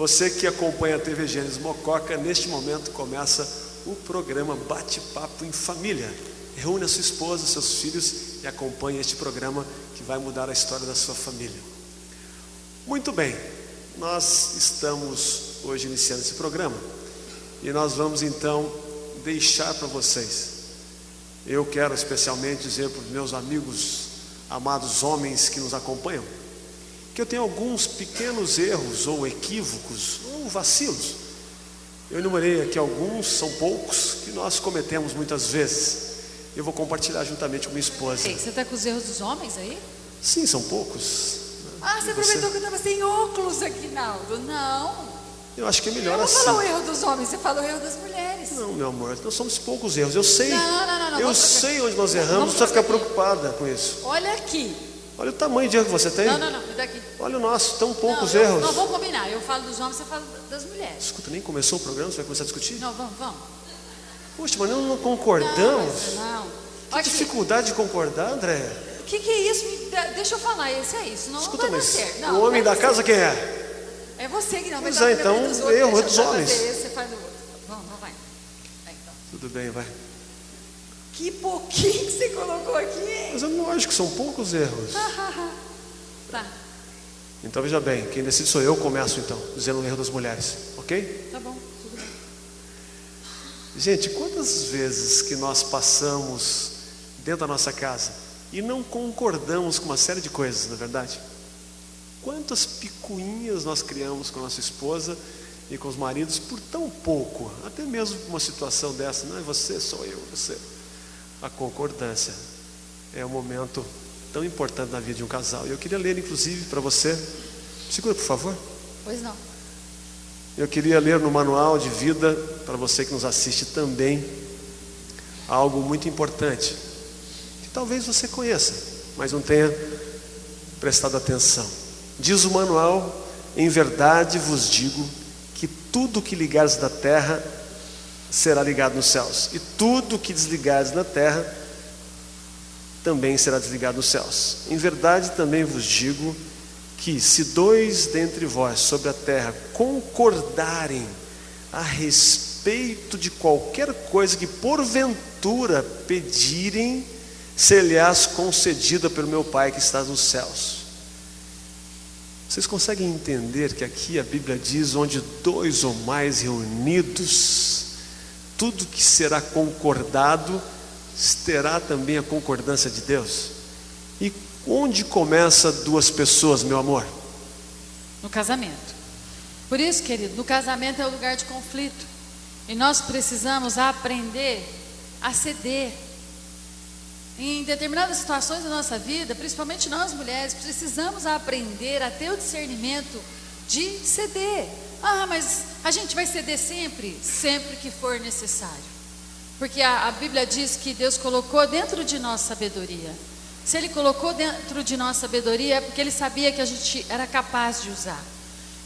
Você que acompanha a TV Gênesis Mococa, neste momento começa o programa Bate-Papo em Família. Reúne a sua esposa, seus filhos e acompanhe este programa que vai mudar a história da sua família. Muito bem, nós estamos hoje iniciando esse programa e nós vamos então deixar para vocês. Eu quero especialmente dizer para os meus amigos, amados homens que nos acompanham, que eu tenho alguns pequenos erros ou equívocos ou vacilos. Eu enumerei aqui alguns, são poucos, que nós cometemos muitas vezes. Eu vou compartilhar juntamente com minha esposa. Ei, você está com os erros dos homens aí? Sim, são poucos. Ah, você aproveitou que eu estava sem óculos aqui, Naldo. Não. Eu acho que é melhor assim. assim. Você não falou o erro dos homens, você falou o erro das mulheres. Não, meu amor, nós somos poucos erros. Eu sei. Não. Eu sei onde nós erramos, não precisa ficar preocupada com isso. Olha aqui. Olha o tamanho de erro que você tem. Não, me dá aqui. Olha o nosso, tão poucos não, erros. Não, vamos combinar. Eu falo dos homens, você fala das mulheres. Escuta, nem começou o programa, você vai começar a discutir? Não, vamos. Poxa, mas não concordamos. Não. Que dificuldade de concordar, André? O que é isso? Deixa eu falar, esse é isso. Não, escuta, não vai mas dar certo. Não, o homem da casa quem é? É você que não. Pois é, então, erro é dos homens. Você faz o outro. Vamos, vai. Então. Tudo bem, vai. Que pouquinho que você colocou aqui, hein? Mas eu não acho que são poucos erros. Tá. Então veja bem, quem decide sou eu, começo então, dizendo o erro das mulheres, ok? Tá bom, tudo bem. Gente, quantas vezes que nós passamos dentro da nossa casa e não concordamos com uma série de coisas, não é verdade? Quantas picuinhas nós criamos com a nossa esposa e com os maridos por tão pouco, até mesmo uma situação dessa, não é você, sou eu, você. A concordância é um momento tão importante na vida de um casal. E eu queria ler inclusive para você, segura por favor. Pois não. Eu queria ler no manual de vida, para você que nos assiste também, algo muito importante, que talvez você conheça, mas não tenha prestado atenção. Diz o manual: em verdade vos digo que tudo que ligares na terra será ligado nos céus, e tudo que desligares na terra também será desligado nos céus. Em verdade também vos digo que se dois dentre vós sobre a terra concordarem a respeito de qualquer coisa que porventura pedirem, ser-lhes concedida pelo meu Pai que está nos céus. Vocês conseguem entender que aqui a Bíblia diz: onde dois ou mais reunidos, tudo que será concordado terá também a concordância de Deus? E onde começa duas pessoas, meu amor? No casamento. Por isso, querido, no casamento é o lugar de conflito. E nós precisamos aprender a ceder. Em determinadas situações da nossa vida, principalmente nós mulheres, precisamos aprender a ter o discernimento de ceder. Ah, mas a gente vai ceder sempre? Sempre que for necessário. Porque a Bíblia diz que Deus colocou dentro de nós sabedoria. Se Ele colocou dentro de nós sabedoria, é porque Ele sabia que a gente era capaz de usar.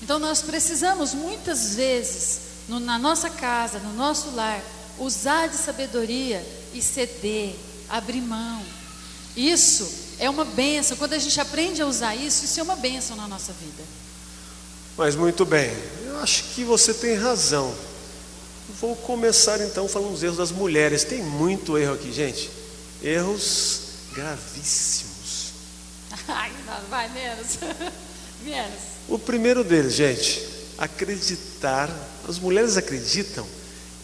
Então nós precisamos muitas vezes, na nossa casa, no nosso lar, usar de sabedoria e ceder, abrir mão. Isso é uma bênção. Quando a gente aprende a usar isso, isso é uma bênção na nossa vida. Mas muito bem, eu acho que você tem razão. Vou começar então falando dos erros das mulheres. Tem muito erro aqui, gente. Erros gravíssimos. Ai, não, vai menos. Menos. O primeiro deles, gente, acreditar. As mulheres acreditam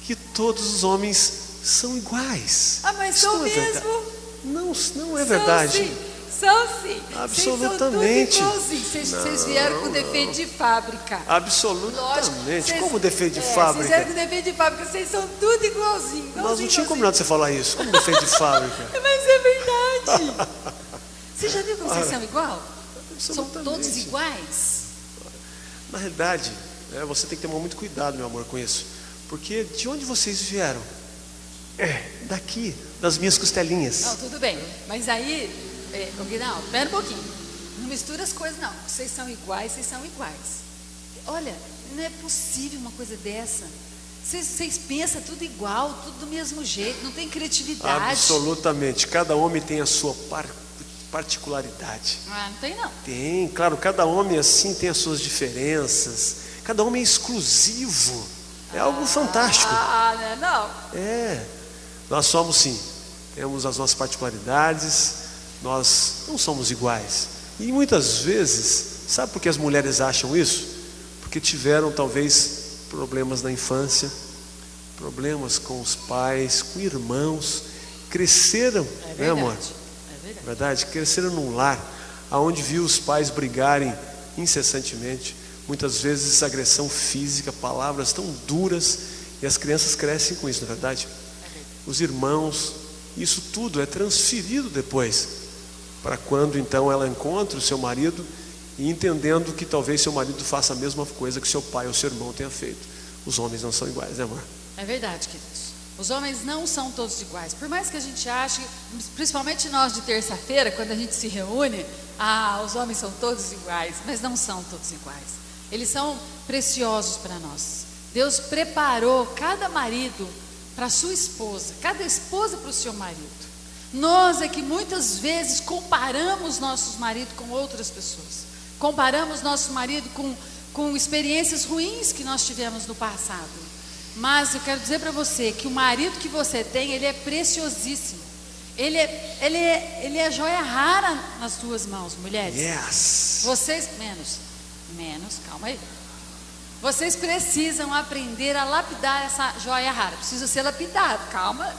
que todos os homens são iguais. Ah, mas são mesmo? Não é verdade. São sim. Absolutamente. Vocês vieram com defeito de fábrica. Absolutamente. Como defeito de fábrica? Vocês vieram com defeito de fábrica, vocês são tudo igualzinho. Nós não tínhamos combinado você falar isso. Como defeito de fábrica? Mas é verdade. Você já viu como vocês são igual? São todos iguais. Na realidade, você tem que tomar muito cuidado, meu amor, com isso. Porque de onde vocês vieram? Daqui, das minhas costelinhas. Não, tudo bem. Mas aí, Guinaldo, espera um pouquinho. Não mistura as coisas, não. Vocês são iguais, vocês são iguais. Olha, não é possível uma coisa dessa. Vocês pensam tudo igual, tudo do mesmo jeito, não tem criatividade. Absolutamente. Cada homem tem a sua particularidade. Ah, não tem não. Tem, claro, cada homem assim tem as suas diferenças. Cada homem é exclusivo. É algo fantástico. Não. Nós somos sim. Temos as nossas particularidades. Nós não somos iguais. E muitas vezes, sabe por que as mulheres acham isso? Porque tiveram talvez problemas na infância, problemas com os pais, com irmãos, cresceram, né, amor? É verdade, cresceram num lar onde viu os pais brigarem incessantemente, muitas vezes agressão física, palavras tão duras, e as crianças crescem com isso, não é verdade? Os irmãos, isso tudo é transferido depois, para quando então ela encontra o seu marido, e entendendo que talvez seu marido faça a mesma coisa que seu pai ou seu irmão tenha feito. Os homens não são iguais, né, amor? É verdade, queridos. Os homens não são todos iguais. Por mais que a gente ache, principalmente nós de terça-feira, quando a gente se reúne, os homens são todos iguais, mas não são todos iguais. Eles são preciosos para nós. Deus preparou cada marido para a sua esposa, cada esposa para o seu marido. Nós é que muitas vezes comparamos nossos maridos com outras pessoas. Comparamos nosso marido com experiências ruins que nós tivemos no passado. Mas eu quero dizer para você que o marido que você tem, ele é preciosíssimo. Ele é joia rara nas suas mãos, mulheres. Yes. Vocês, menos, calma aí. Vocês precisam aprender a lapidar essa joia rara. Precisa ser lapidado, calma.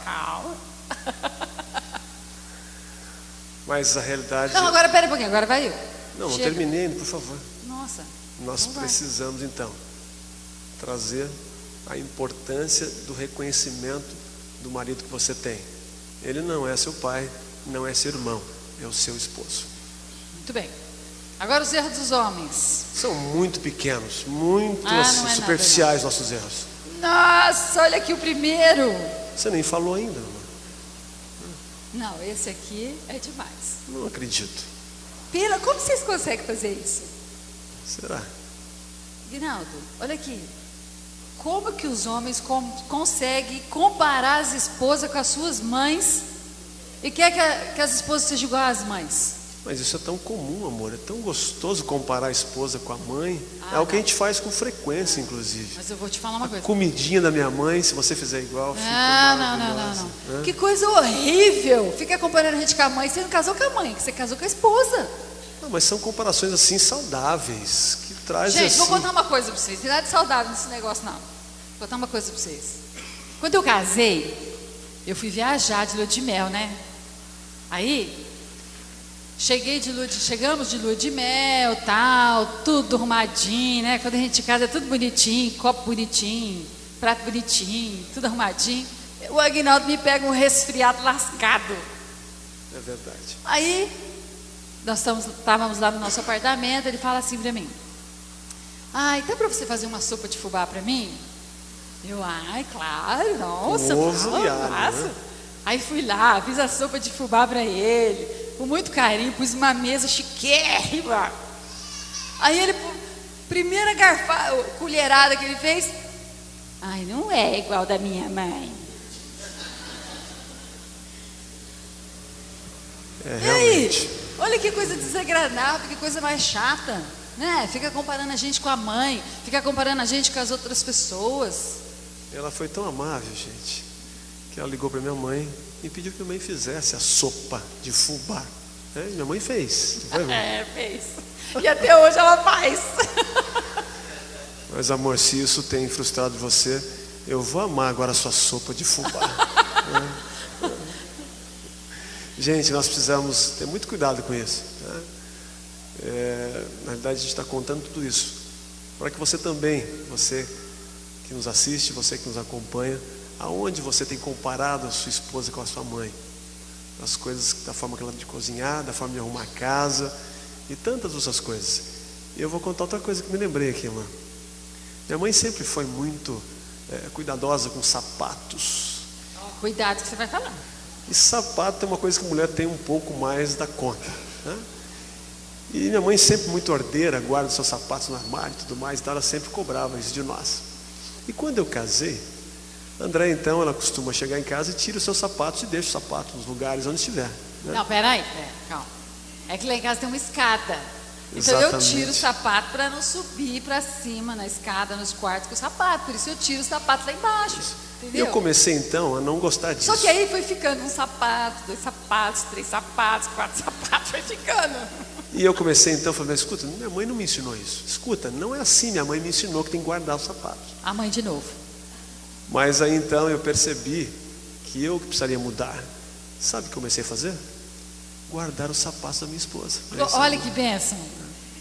Mas a realidade... Não, agora pera um pouquinho, agora vai eu. Não terminei ainda, por favor. Nossa. Nós precisamos então trazer a importância do reconhecimento do marido que você tem. Ele não é seu pai, não é seu irmão, é o seu esposo. Muito bem. Agora os erros dos homens. São muito pequenos, muito superficiais nossos erros. Nossa, olha aqui o primeiro. Você nem falou ainda, amor. Não, esse aqui é demais. Não acredito. Pila, como vocês conseguem fazer isso? Será? Guinaldo, olha aqui. Como que os homens conseguem comparar as esposas com as suas mães e quer que as esposas sejam igual às mães? Mas isso é tão comum, amor. É tão gostoso comparar a esposa com a mãe. É o que a gente faz com frequência, inclusive. Mas eu vou te falar uma coisa. Comidinha da minha mãe, se você fizer igual, fica maravilhosa. Não. Que coisa horrível. Fica comparando a gente com a mãe. Você não casou com a mãe, você casou com a esposa. Não, mas são comparações assim saudáveis, que trazem gente, assim... vou contar uma coisa para vocês. Não é nada de saudável nesse negócio, não. Vou contar uma coisa para vocês. Quando eu casei, eu fui viajar de lua de mel, né? Aí... chegamos de lua de mel, tal, tudo arrumadinho, né? Quando a gente casa é tudo bonitinho, copo bonitinho, prato bonitinho, tudo arrumadinho. O Aguinaldo me pega um resfriado lascado. É verdade. Aí, nós estávamos lá no nosso apartamento, ele fala assim para mim: dá para você fazer uma sopa de fubá para mim? Eu, claro, nossa, faço. Né? Aí fui lá, fiz a sopa de fubá para ele, com muito carinho, pus uma mesa chiquérrima. Aí ele, primeira colherada que ele fez, não é igual da minha mãe. Realmente. E aí, olha que coisa desagradável, que coisa mais chata, né? Fica comparando a gente com a mãe, fica comparando a gente com as outras pessoas. Ela foi tão amável, gente, que ela ligou para minha mãe e pediu que minha mãe fizesse a sopa de fubá. Minha mãe fez. Fez. E até hoje ela faz. Mas, amor, se isso tem frustrado você, eu vou amar agora a sua sopa de fubá. Gente, nós precisamos ter muito cuidado com isso. Tá? Na verdade, a gente está contando tudo isso para que você também, você que nos assiste, você que nos acompanha, aonde você tem comparado a sua esposa com a sua mãe, as coisas, da forma que ela de cozinhar, da forma de arrumar a casa e tantas outras coisas. E eu vou contar outra coisa que me lembrei aqui, irmã. Minha mãe sempre foi muito cuidadosa com sapatos. Cuidado que você vai falar. E sapato é uma coisa que a mulher tem um pouco mais da conta, né? E minha mãe sempre muito ordeira, guarda os seus sapatos no armário e tudo mais, então ela sempre cobrava isso de nós. E quando eu casei, André, então, ela costuma chegar em casa e tira os seus sapatos e deixa os sapatos nos lugares onde estiver, né? Não, peraí, calma. É que lá em casa tem uma escada. Então Exatamente. eu tiro o sapato para não subir para cima, na escada, nos quartos com o sapato. Por isso eu tiro o sapato lá embaixo. E Entendeu? eu comecei então a não gostar disso. Só que aí foi ficando um sapato, 2 sapatos, 3 sapatos, 4 sapatos, foi ficando. E eu comecei então a falar, escuta, minha mãe não me ensinou isso. Escuta, não é assim, minha mãe me ensinou que tem que guardar os sapatos. A mãe de novo. Mas aí então eu percebi que eu precisaria mudar. Sabe o que eu comecei a fazer? Guardar os sapatos da minha esposa. Olha que bênção.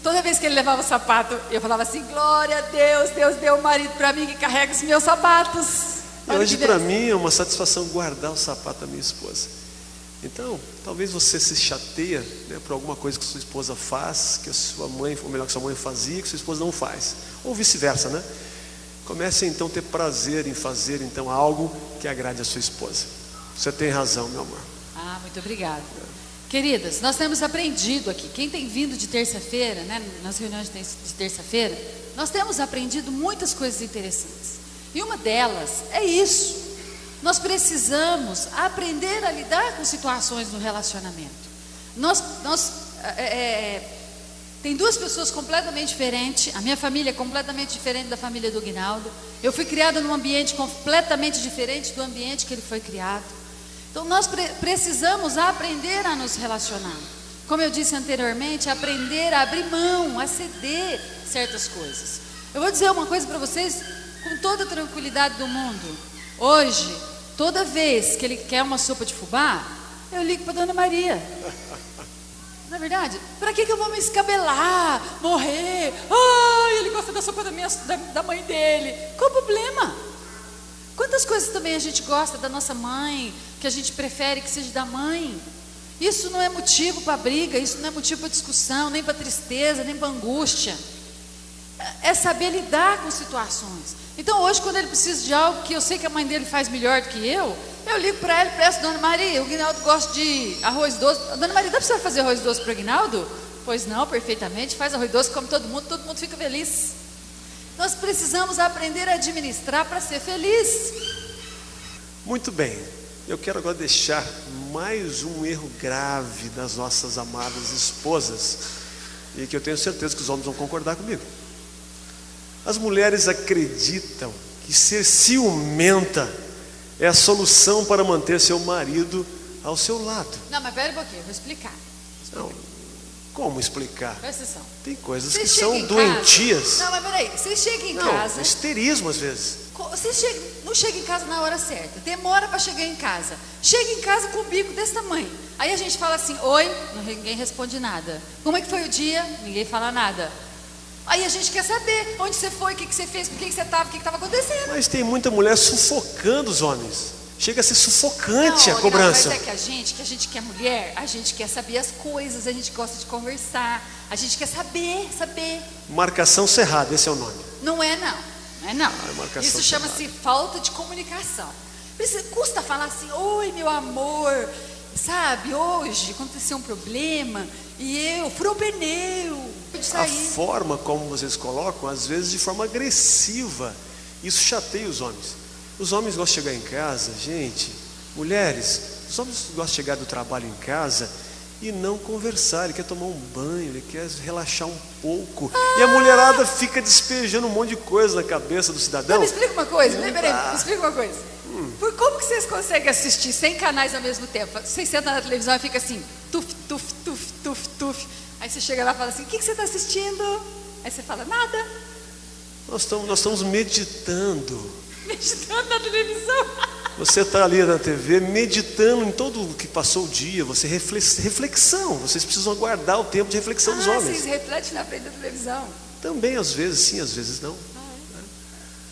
Toda vez que ele levava o sapato, eu falava assim, glória a Deus, Deus deu um marido para mim que carrega os meus sapatos. E hoje para mim é uma satisfação guardar o sapato da minha esposa. Então, talvez você se chateia, né, por alguma coisa que sua esposa faz, que a sua mãe, ou melhor, que sua mãe fazia, que sua esposa não faz. Ou vice-versa, né? Comece então a ter prazer em fazer então algo que agrade a sua esposa. Você tem razão, meu amor. Ah, muito obrigada. Queridas, nós temos aprendido aqui, quem tem vindo de terça-feira, né, nas reuniões de terça-feira, nós temos aprendido muitas coisas interessantes. E uma delas é isso. Nós precisamos aprender a lidar com situações no relacionamento. Tem 2 pessoas completamente diferentes. A minha família é completamente diferente da família do Aguinaldo. Eu fui criada num ambiente completamente diferente do ambiente que ele foi criado. Então nós precisamos aprender a nos relacionar. Como eu disse anteriormente, aprender a abrir mão, a ceder certas coisas. Eu vou dizer uma coisa para vocês com toda a tranquilidade do mundo. Hoje, toda vez que ele quer uma sopa de fubá, eu ligo para Dona Maria. Na verdade, para que eu vou me escabelar, morrer? Ai, ele gosta da sopa da mãe dele. Qual o problema? Quantas coisas também a gente gosta da nossa mãe, que a gente prefere que seja da mãe? Isso não é motivo para briga, isso não é motivo para discussão, nem para tristeza, nem para angústia. É saber lidar com situações. Então hoje, quando ele precisa de algo que eu sei que a mãe dele faz melhor do que eu ligo para ela e peço, Dona Maria, o Aguinaldo gosta de arroz doce. Dona Maria, dá para você fazer arroz doce para o Aguinaldo? Pois não, perfeitamente, faz arroz doce, come todo mundo fica feliz. Nós precisamos aprender a administrar para ser feliz. Muito bem, eu quero agora deixar mais um erro grave das nossas amadas esposas, e que eu tenho certeza que os homens vão concordar comigo. As mulheres acreditam que ser ciumenta é a solução para manter seu marido ao seu lado. Não, mas pera um pouquinho, eu vou explicar. Não, como explicar? Presta atenção. Tem coisas Você que chega são em doentias. casa. Não, mas peraí, você chega em Não, casa. histerismo às vezes. Você não chega em casa na hora certa, demora para chegar em casa. Chega em casa com o bico desse tamanho. Aí a gente fala assim, oi, ninguém responde nada. Como é que foi o dia? Ninguém fala nada. Aí a gente quer saber onde você foi, o que você fez, com quem você estava, o que estava acontecendo. Mas tem muita mulher sufocando os homens. Chega a ser sufocante Não, a cobrança. Mas é que a gente que é mulher, a gente quer saber as coisas, a gente gosta de conversar, a gente quer saber. Marcação cerrada, esse é o nome. Não é não. marcação Isso chama-se falta de comunicação. Custa falar assim, oi meu amor, sabe, hoje aconteceu um problema e furou o pneu. A forma como vocês colocam, às vezes de forma agressiva, isso chateia os homens. Os homens gostam de chegar em casa, gente, mulheres, os homens gostam de chegar do trabalho em casa e não conversar. Ele quer tomar um banho, ele quer relaxar um pouco. E a mulherada fica despejando um monte de coisa na cabeça do cidadão. Não, me explica uma coisa, me explica uma coisa. Por como que vocês conseguem assistir 100 canais ao mesmo tempo? Vocês sentam na televisão e fica assim, tuf, tuf, tuf, tuf, tuf. Aí você chega lá e fala assim, o que você está assistindo? Aí você fala, nada. Nós estamos meditando. Meditando na televisão. Você está ali na TV meditando em todo o que passou o dia. Você reflexão. Vocês precisam aguardar o tempo de reflexão dos homens. Vocês refletem na frente da televisão. Também às vezes sim, às vezes não.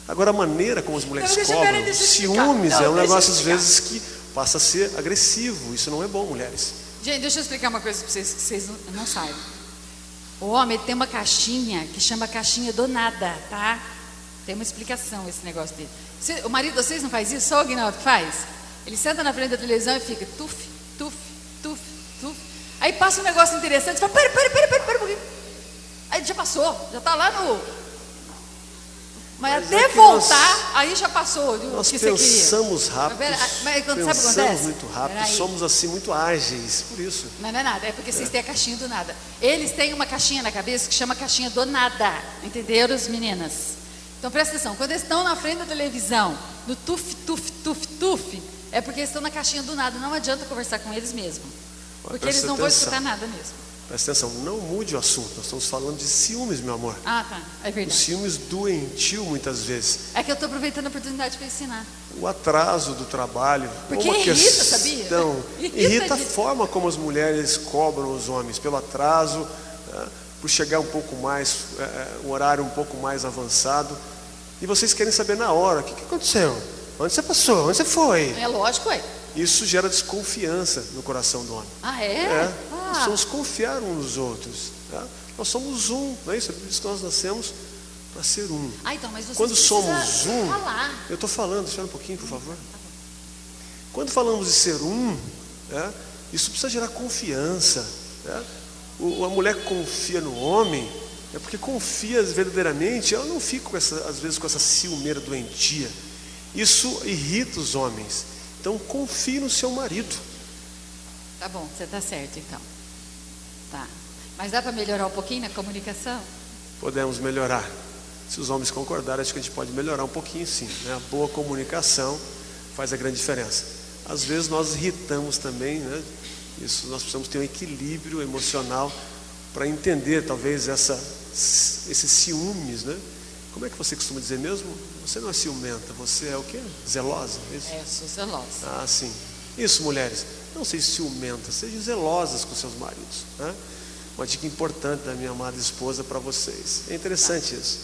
Agora a maneira como as mulheres cobram, ciúmes é um negócio às vezes que passa a ser agressivo. Isso não é bom, mulheres. Gente, deixa eu explicar uma coisa para vocês que vocês não saibam. O homem tem uma caixinha que chama caixinha do nada, tá? Tem uma explicação esse negócio dele. O marido de vocês não faz isso? Só o Aguinaldo que faz? Ele senta na frente da televisão e fica tuf, tuf, tuf, tuf. Aí passa um negócio interessante e fala, pera um pouquinho. Aí já passou, já está lá no... Mas é até que voltar, aí já passou o Nós que você queria. pensamos rápido, Mas sabe o que pensamos acontece? muito rápido, Peraí. somos assim muito ágeis, por isso. Mas não é nada, é porque vocês têm a caixinha do nada. Eles têm uma caixinha na cabeça que chama caixinha do nada. Entenderam, as meninas? Então presta atenção, quando eles estão na frente da televisão, no tuf, tuf, tuf, tuf, é porque eles estão na caixinha do nada. Não adianta conversar com eles mesmo. Porque eles não vão escutar nada mesmo. Presta atenção, não mude o assunto. Nós estamos falando de ciúmes, meu amor. Ah, tá. É O verdade. ciúmes doentio, muitas vezes. É que eu estou aproveitando a oportunidade para ensinar. O atraso do trabalho. Porque uma irrita, questão, sabia? Irrita a forma como as mulheres cobram os homens. Pelo atraso, por chegar um pouco mais, um horário um pouco mais avançado. E vocês querem saber na hora, o que aconteceu? Onde você passou? Onde você foi? É lógico, é. Isso gera desconfiança no coração do homem. Ah, é? Nós precisamos confiar uns nos outros. Tá? Nós somos um, não é isso? É por isso que nós nascemos para ser um. Ah, então, mas vocês Quando somos precisam um, falar. eu estou falando, espera um pouquinho, por favor. Quando falamos de ser um, isso precisa gerar confiança. A mulher que confia no homem, é porque confia verdadeiramente, ela não fica às vezes com essa ciumeira doentia. Isso irrita os homens. Então confie no seu marido. Tá bom, você está certo então. Tá. Mas dá para melhorar um pouquinho na comunicação? Podemos melhorar. Se os homens concordarem, acho que a gente pode melhorar um pouquinho sim. Né? A boa comunicação faz a grande diferença. Às vezes nós irritamos também, né? Isso, nós precisamos ter um equilíbrio emocional para entender talvez esses ciúmes, né? Como é que você costuma dizer mesmo? Você não é ciumenta, você é o quê? Zelosa? É isso? É, eu sou zelosa. Ah, sim. Isso, mulheres. Não seja ciumenta, sejam zelosas com seus maridos. Né? Uma dica importante da minha amada esposa para vocês. É interessante isso.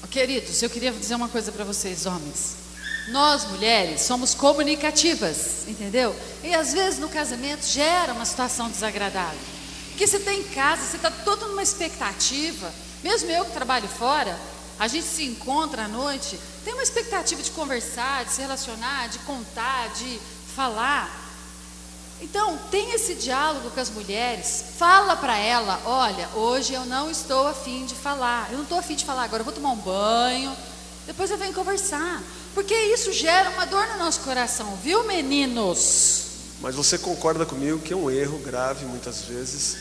Queridos, eu queria dizer uma coisa para vocês, homens. Nós, mulheres, somos comunicativas, entendeu? E às vezes no casamento gera uma situação desagradável. Porque você está em casa, você está todo numa expectativa. Mesmo eu que trabalho fora, a gente se encontra à noite, tem uma expectativa de conversar, de se relacionar, de contar, de falar. Então, tem esse diálogo com as mulheres, fala para ela, olha, hoje eu não estou afim de falar, eu não estou afim de falar, agora eu vou tomar um banho, depois eu venho conversar. Porque isso gera uma dor no nosso coração, viu, meninos? Mas você concorda comigo que é um erro grave, muitas vezes,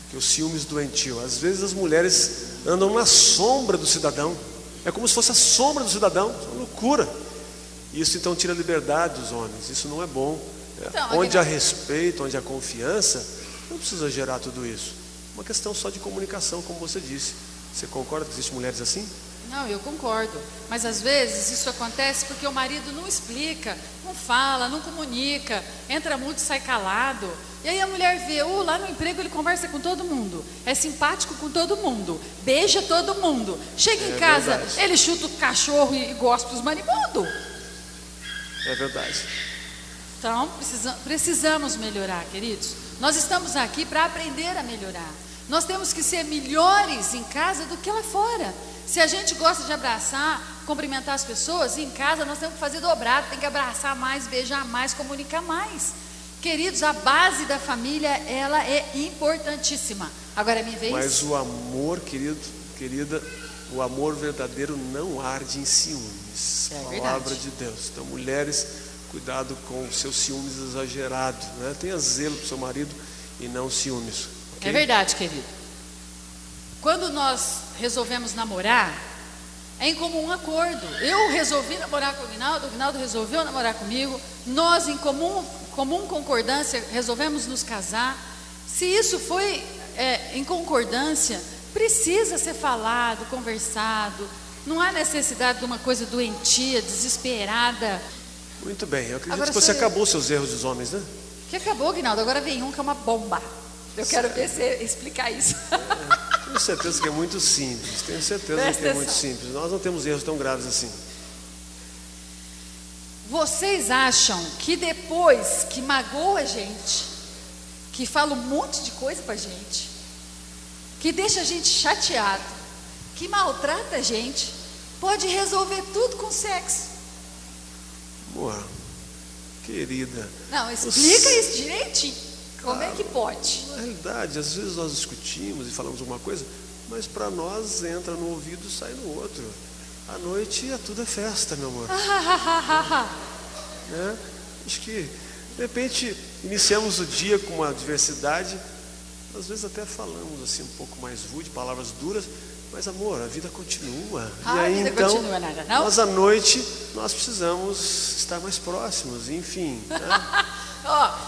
que os ciúmes doentio. Às vezes as mulheres andam na sombra do cidadão. É como se fosse a sombra do cidadão. É uma loucura. Isso então tira a liberdade dos homens. Isso não é bom. Então, onde há respeito, onde há confiança, não precisa gerar tudo isso. Uma questão só de comunicação, como você disse. Você concorda que existem mulheres assim? Não, eu concordo. Mas às vezes isso acontece porque o marido não explica, não fala, não comunica, entra muito e sai calado. E aí a mulher vê, lá no emprego ele conversa com todo mundo, é simpático com todo mundo, beija todo mundo. Chega em casa, verdade. ele chuta o cachorro e gosta dos marimbondos. É verdade. Então, precisamos melhorar, queridos. Nós estamos aqui para aprender a melhorar. Nós temos que ser melhores em casa do que lá fora. Se a gente gosta de abraçar, cumprimentar as pessoas, em casa nós temos que fazer dobrado, tem que abraçar mais, beijar mais, comunicar mais. Queridos, a base da família, ela é importantíssima. Agora é minha vez. Mas o amor, querida, o amor verdadeiro não arde em ciúmes. É Palavra verdade. de Deus. Então, mulheres, cuidado com os seus ciúmes exagerados, né? Tenha zelo para o seu marido e não ciúmes. Okay? É verdade, querido. Quando nós resolvemos namorar, é em comum acordo. Eu resolvi namorar com o Guinaldo resolveu namorar comigo, nós em comum concordância resolvemos nos casar. Se isso foi em concordância, precisa ser falado, conversado. Não há necessidade de uma coisa doentia, desesperada. Muito bem, eu acredito Agora que você acabou seus erros dos homens, né? Que acabou, Guinaldo, agora vem um que é uma bomba. Eu quero ver você explicar isso. Tenho certeza que é muito simples. Tenho certeza Presta que é muito atenção. simples. Nós não temos erros tão graves assim. Vocês acham que depois que magoa a gente, que fala um monte de coisa pra gente, que deixa a gente chateado, que maltrata a gente, pode resolver tudo com sexo? Boa, querida. Não, explica isso direitinho. Como é que pode? Na realidade, às vezes nós discutimos e falamos alguma coisa, mas para nós entra no ouvido e sai no outro. à noite tudo é festa, meu amor. Né? Acho que, de repente, iniciamos o dia com uma diversidade, às vezes até falamos assim um pouco mais rude, palavras duras, mas amor, a vida continua. E aí então, continua, não? nós à noite, nós precisamos estar mais próximos, enfim. Né?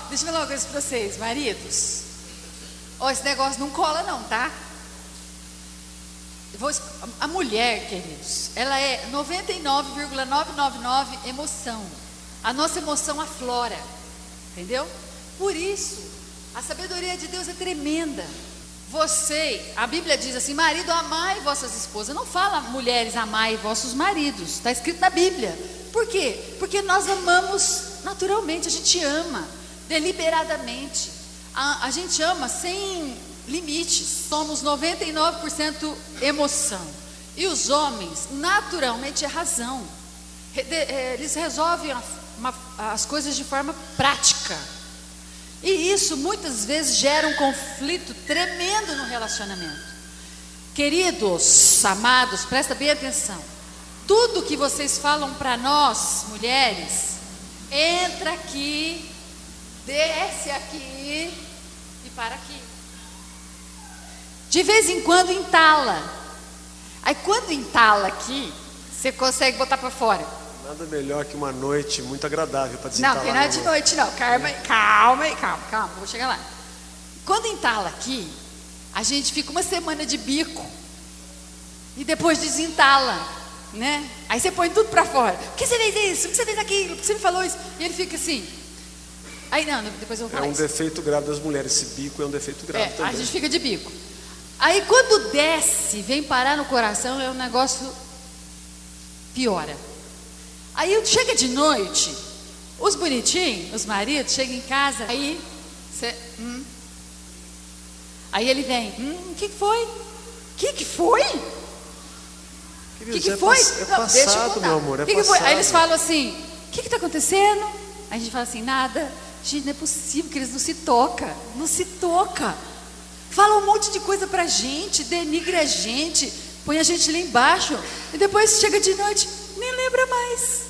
Deixa eu falar uma coisa para vocês, maridos. Esse negócio não cola não, tá? A mulher, queridos, ela é 99,999 emoção. A nossa emoção aflora, entendeu? Por isso, a sabedoria de Deus é tremenda. A Bíblia diz assim: marido, amai vossas esposas. Não fala mulheres, amai vossos maridos. Está escrito na Bíblia. Por quê? Porque nós amamos naturalmente, a gente ama deliberadamente. A gente ama sem limites. Somos 99% emoção. E os homens, naturalmente, é razão. Eles resolvem as coisas de forma prática. E isso muitas vezes gera um conflito tremendo no relacionamento. Queridos, amados, presta bem atenção. Tudo que vocês falam para nós, mulheres, entra aqui, desce aqui e para aqui. De vez em quando entala. Aí quando entala aqui, você consegue botar para fora. Nada melhor que uma noite muito agradável para desentalar. Não, tem nada de noite não. Calma, vou chegar lá. Quando entala aqui, a gente fica uma semana de bico e depois desentala, né? Aí você põe tudo para fora. Por que você fez isso? Por que você fez aquilo? Por que você me falou isso? E ele fica assim. Aí não, depois eu vou falar isso. É um defeito grave das mulheres. Esse bico é um defeito grave também. A gente fica de bico. Aí quando desce, vem parar no coração, é um negócio piora. Aí chega de noite, os bonitinhos, os maridos, chegam em casa, aí aí ele vem, o que foi? O que foi? O que foi? É passado, meu amor, que foi? Aí eles falam assim, o que está acontecendo? Aí a gente fala assim, nada. Gente, não é possível que eles não se tocam. Fala um monte de coisa pra gente, denigra a gente, põe a gente lá embaixo, e depois chega de noite, nem lembra mais.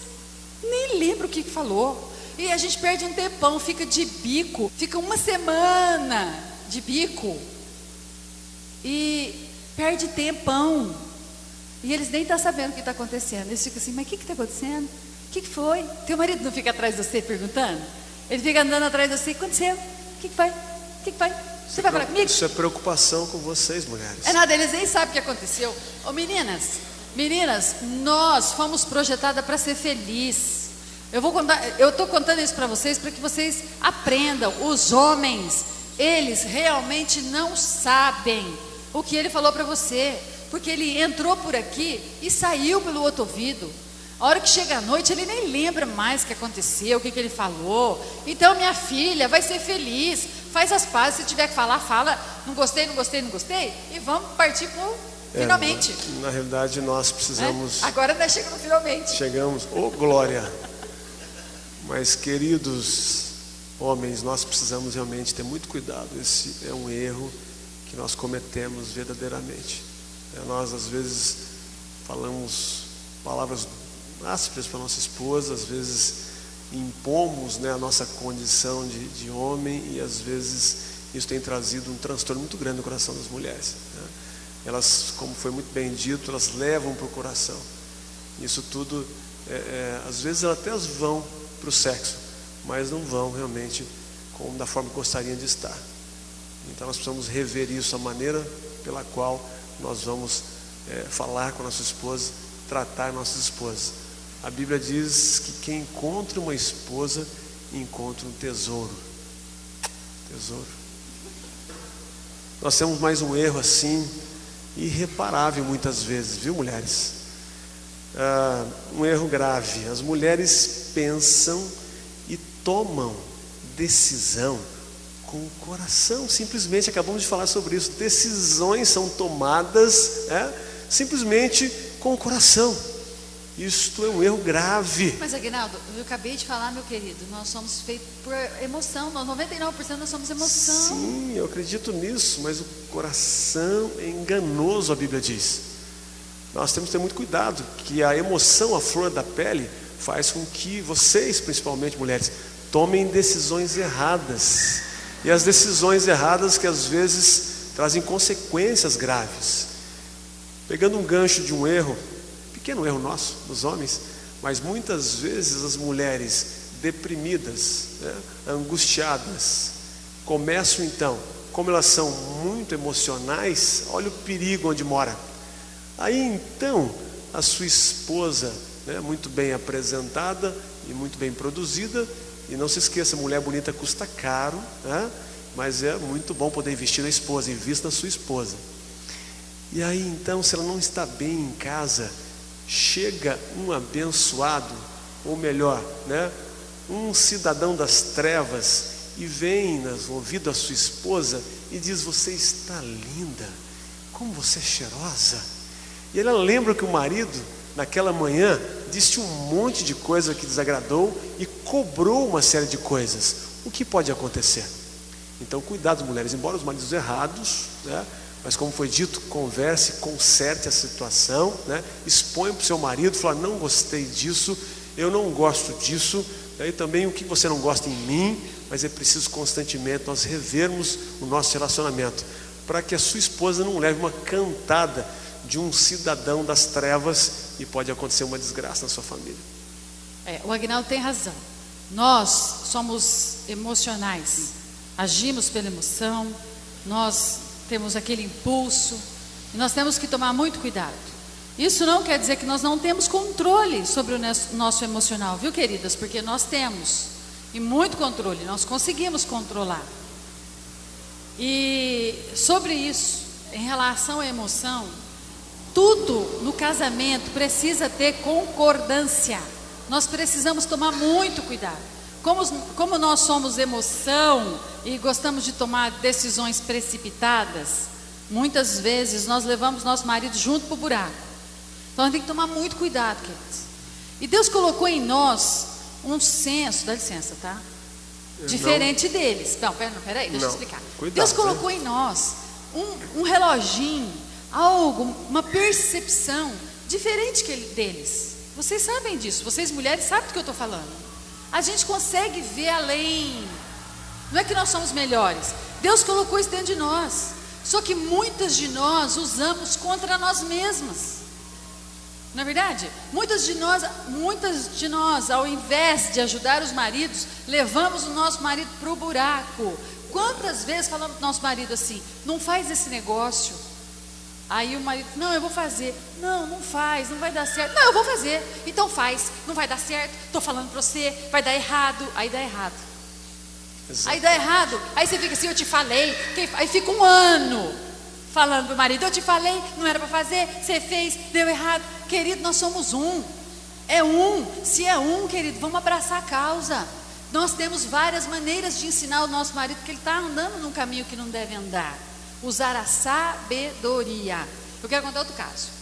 Nem lembra o que falou. E a gente perde um tempão, fica de bico, fica uma semana de bico e perde tempão. E eles nem estão sabendo o que está acontecendo. Eles ficam assim, mas o que está acontecendo? O que foi? Teu marido não fica atrás de você perguntando? Ele fica andando atrás de você, o que aconteceu? O que foi? Você vai falar comigo? Isso é preocupação com vocês, mulheres. É nada, eles nem sabem o que aconteceu. Meninas, nós fomos projetadas para ser felizes. Eu estou contando isso para vocês para que vocês aprendam. Os homens, eles realmente não sabem o que ele falou para você, porque ele entrou por aqui e saiu pelo outro ouvido. A hora que chega a noite, ele nem lembra mais o que aconteceu, o que ele falou. Então, minha filha, vai ser feliz, faz as pazes, se tiver que falar, fala, não gostei, e vamos partir para finalmente. Na realidade, nós precisamos... Agora nós chegamos finalmente. Chegamos, glória! Mas, queridos homens, nós precisamos realmente ter muito cuidado. Esse é um erro que nós cometemos verdadeiramente. Nós, às vezes, falamos palavras ásperas para nossa esposa, às vezes impomos, né, a nossa condição de homem, e às vezes isso tem trazido um transtorno muito grande no coração das mulheres, né? Elas, como foi muito bem dito, elas levam para o coração. Isso tudo, às vezes elas até vão para o sexo, mas não vão realmente da forma que gostariam de estar. Então nós precisamos rever isso, a maneira pela qual nós vamos falar com a nossa esposa, tratar nossas esposas. A Bíblia diz que quem encontra uma esposa encontra um tesouro. Nós temos mais um erro assim, irreparável muitas vezes, viu, mulheres? Um erro grave. As mulheres pensam e tomam decisão com o coração. Simplesmente, acabamos de falar sobre isso. Decisões são tomadas simplesmente com o coração. Isto é um erro grave. Mas, Aguinaldo, eu acabei de falar, meu querido, nós somos feitos por emoção. Nós 99% nós somos emoção. Sim, eu acredito nisso, mas o coração é enganoso, a Bíblia diz. nós temos que ter muito cuidado, que a emoção, a flor da pele, faz com que vocês, principalmente mulheres, tomem decisões erradas. E as decisões erradas que às vezes trazem consequências graves. Pegando um gancho de um erro, pequeno erro nosso, dos homens, mas muitas vezes as mulheres deprimidas, né, angustiadas, começam então, como elas são muito emocionais, olha o perigo onde mora. Aí então a sua esposa, né, muito bem apresentada e muito bem produzida, e não se esqueça, mulher bonita custa caro, né, mas é muito bom poder investir na esposa, invista na sua esposa. E aí então, se ela não está bem em casa, chega um abençoado, ou melhor, né, um cidadão das trevas, e vem no ouvido da sua esposa e diz: você está linda, como você é cheirosa. E ela lembra que o marido, naquela manhã, disse um monte de coisa que desagradou e cobrou uma série de coisas. O que pode acontecer? Então, cuidado, mulheres, embora os maridos errados, né, mas como foi dito, converse, conserte a situação, né, exponha para o seu marido, fala: não gostei disso, eu não gosto disso, e também o que você não gosta em mim, mas é preciso constantemente nós revermos o nosso relacionamento, para que a sua esposa não leve uma cantada de um cidadão das trevas e pode acontecer uma desgraça na sua família. O Agnaldo tem razão. Nós somos emocionais, agimos pela emoção, nós temos aquele impulso, e nós temos que tomar muito cuidado. Isso não quer dizer que nós não temos controle sobre o nosso emocional, viu, queridas? Porque nós temos, e muito controle, nós conseguimos controlar. E sobre isso, em relação à emoção, tudo no casamento precisa ter concordância. Nós precisamos tomar muito cuidado. Como nós somos emoção e gostamos de tomar decisões precipitadas, muitas vezes nós levamos nosso marido junto para o buraco. Então a gente tem que tomar muito cuidado, queridos. E Deus colocou em nós um senso, dá licença, tá? Diferente deles. Não, peraí, deixa eu explicar. Cuidado, Deus colocou em nós um reloginho, algo, uma percepção diferente deles. Vocês sabem disso, vocês mulheres sabem do que eu estou falando. A gente consegue ver além. Não é que nós somos melhores. Deus colocou isso dentro de nós. Só que muitas de nós usamos contra nós mesmas. Não é verdade? Muitas de nós, ao invés de ajudar os maridos, levamos o nosso marido para o buraco. Quantas vezes falamos para o nosso marido assim: não faz esse negócio. Aí o marido: não, eu vou fazer. Não faz, não vai dar certo. Não, eu vou fazer. Então faz, não vai dar certo. Estou falando para você, vai dar errado. Aí dá errado. Exato. Aí dá errado. Aí você fica assim: eu te falei. Aí fica um ano falando para o marido: eu te falei, não era para fazer, você fez, deu errado. Querido, nós somos um. Se é um, querido, vamos abraçar a causa. Nós temos várias maneiras de ensinar o nosso marido que ele está andando num caminho que não deve andar. Usar a sabedoria. Eu quero contar outro caso.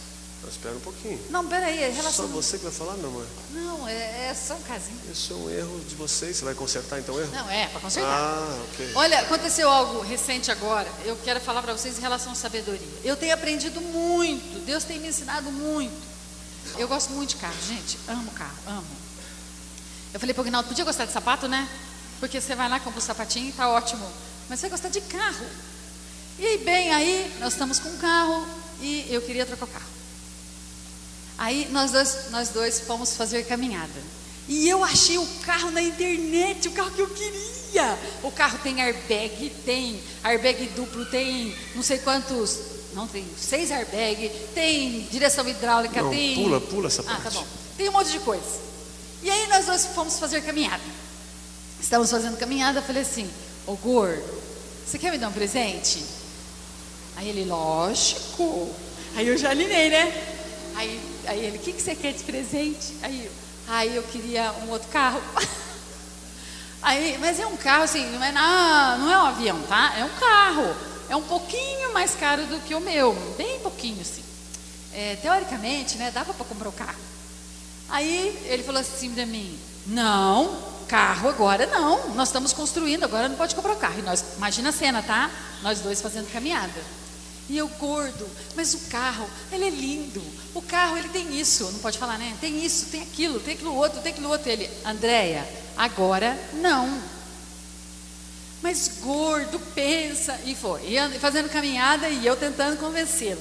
Espera um pouquinho. Não, peraí, é relação... Só você que vai falar, meu amor? Não, é só um casinho. Isso é um erro de vocês. Você vai consertar então o erro? Não, para consertar. Ok. Olha, aconteceu algo recente agora. Eu quero falar para vocês em relação à sabedoria. Eu tenho aprendido muito. Deus tem me ensinado muito. Eu gosto muito de carro, gente. Amo carro, amo. Eu falei para o Agnaldo: podia gostar de sapato, né? Porque você vai lá, compra um sapatinho e tá ótimo. Mas você vai gostar de carro. E bem, aí nós estamos com um carro e eu queria trocar o carro. Aí nós dois fomos fazer caminhada. E eu achei o carro na internet, o carro que eu queria. O carro tem airbag duplo, tem não sei quantos, não tem 6 airbags, tem direção hidráulica, não, tem... Pula essa parte. Tá bom. Tem um monte de coisa. E aí nós dois fomos fazer caminhada. Estamos fazendo caminhada, eu falei assim: ô gordo, você quer me dar um presente? Aí ele: lógico. Aí eu já alinhei, né? Aí ele: o que você quer de presente? Aí eu queria um outro carro. Mas é um carro assim, não é um avião, tá? É um carro. É um pouquinho mais caro do que o meu, bem pouquinho assim. Teoricamente, né, dava para comprar o carro. Aí ele falou assim para mim: não, carro agora não. Nós estamos construindo, agora não pode comprar o carro. E nós, imagina a cena, tá? Nós dois fazendo caminhada. E eu gordo, mas o carro, ele é lindo. O carro, ele tem isso, não pode falar, né? Tem isso, tem aquilo outro, tem aquilo outro. Ele, Andréia, agora não. Mas gordo, pensa. E foi, e fazendo caminhada e eu tentando convencê-lo.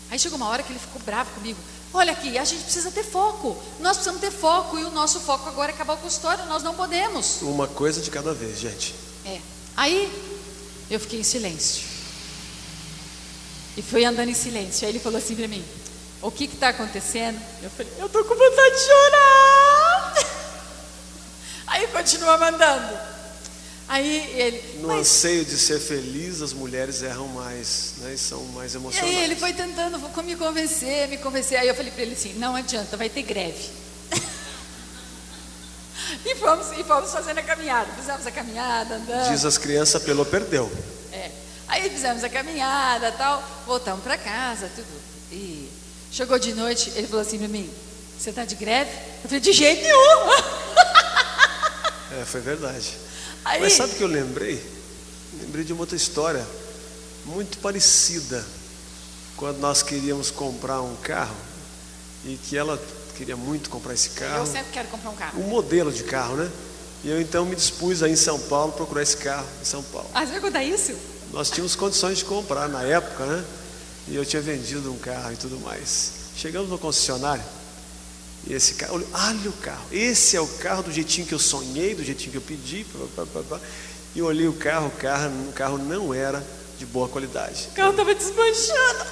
Aí chegou uma hora que ele ficou bravo comigo. Olha aqui, a gente precisa ter foco. Nós precisamos ter foco. E o nosso foco agora é acabar o consultório. Nós não podemos. Uma coisa de cada vez, gente. Aí eu fiquei em silêncio. E fui andando em silêncio. Aí ele falou assim para mim: o que está acontecendo? Eu falei: eu estou com vontade de chorar. Aí continua mandando. Aí ele, no anseio de ser feliz, as mulheres erram mais, né? E são mais emocionais. E aí ele foi tentando me convencer. Aí eu falei para ele assim: não adianta, vai ter greve. E fomos fazendo a caminhada. Fizemos a caminhada, andando. Diz as crianças, pelou, perdeu. Aí fizemos a caminhada, tal, voltamos para casa, tudo. E chegou de noite, ele falou assim para mim: você está de greve? Eu falei: de jeito nenhum. Foi verdade. Aí, mas sabe o que eu lembrei? Lembrei de uma outra história muito parecida. Quando nós queríamos comprar um carro e que ela queria muito comprar esse carro. Eu sempre quero comprar um carro. Um modelo de carro, né? E eu então me dispus a ir em São Paulo procurar esse carro em São Paulo. Você vai contar isso? Nós tínhamos condições de comprar na época, né? E eu tinha vendido um carro e tudo mais. Chegamos no concessionário e esse carro, olha o carro, esse é o carro do jeitinho que eu sonhei, do jeitinho que eu pedi, e eu olhei o carro não era de boa qualidade. O carro estava desmanchando.